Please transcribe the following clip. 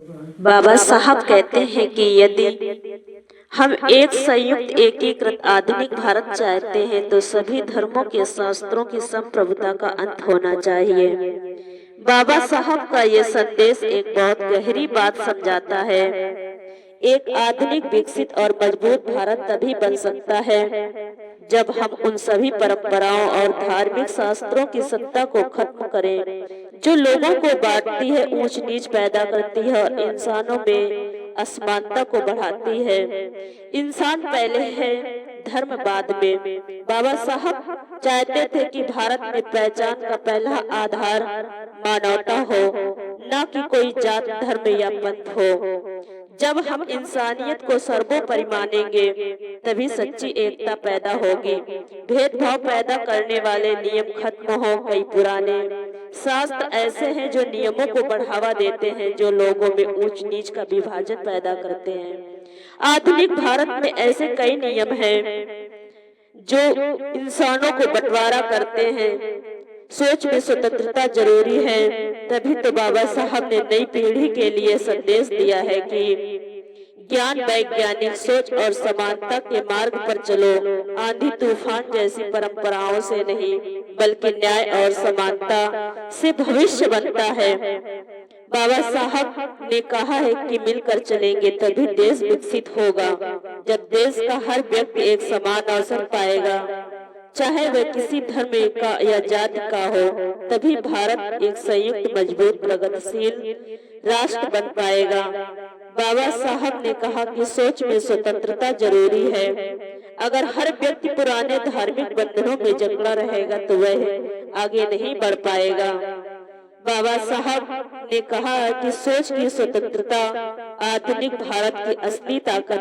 बाबा साहब कहते हैं कि यदि हम एक संयुक्त एकीकृत आधुनिक भारत चाहते हैं तो सभी धर्मों के शास्त्रों की संप्रभुता का अंत होना चाहिए। बाबा साहब का ये संदेश एक बहुत गहरी बात समझाता है। एक आधुनिक विकसित और मजबूत भारत तभी बन सकता है जब हम उन सभी परंपराओं और धार्मिक शास्त्रों की सत्ता को खत्म करें जो लोगों को बांटती है, ऊंच नीच पैदा करती है और इंसानों में असमानता को बढ़ाती है। इंसान पहले है, धर्म बाद में। बाबा साहब चाहते थे कि भारत में पहचान का पहला आधार मानवता हो, न कि कोई जात, धर्म या पंथ हो। जब हम इंसानियत को सर्वोपरि मानेंगे तभी सच्ची एकता पैदा होगी। भेदभाव पैदा करने वाले नियम खत्म हो गए। पुराने शास्त्र ऐसे हैं जो नियमों को बढ़ावा देते हैं, जो लोगों में ऊंच नीच का विभाजन पैदा करते हैं। आधुनिक भारत में ऐसे कई नियम हैं जो इंसानों को बंटवारा करते हैं। सोच में स्वतंत्रता जरूरी है। तभी तो बाबा साहब ने नई पीढ़ी के लिए संदेश दिया है कि ज्ञान, वैज्ञानिक सोच और समानता के मार्ग पर चलो। आंधी तूफान जैसी परंपराओं से नहीं बल्कि न्याय और समानता से भविष्य बनता है। बाबा साहब ने कहा है कि मिलकर चलेंगे तभी देश विकसित होगा। जब देश का हर व्यक्ति एक समान अवसर पाएगा, चाहे वह किसी धर्म का या जाति का हो, तभी भारत एक संयुक्त, मजबूत, प्रगतिशील राष्ट्र बन पाएगा। बाबा साहब ने कहा कि सोच में स्वतंत्रता जरूरी है। अगर हर व्यक्ति पुराने धार्मिक बंधनों में जकड़ा रहेगा तो वह आगे नहीं बढ़ पाएगा। बाबा साहब ने कहा कि सोच की स्वतंत्रता आधुनिक भारत की असली ताकत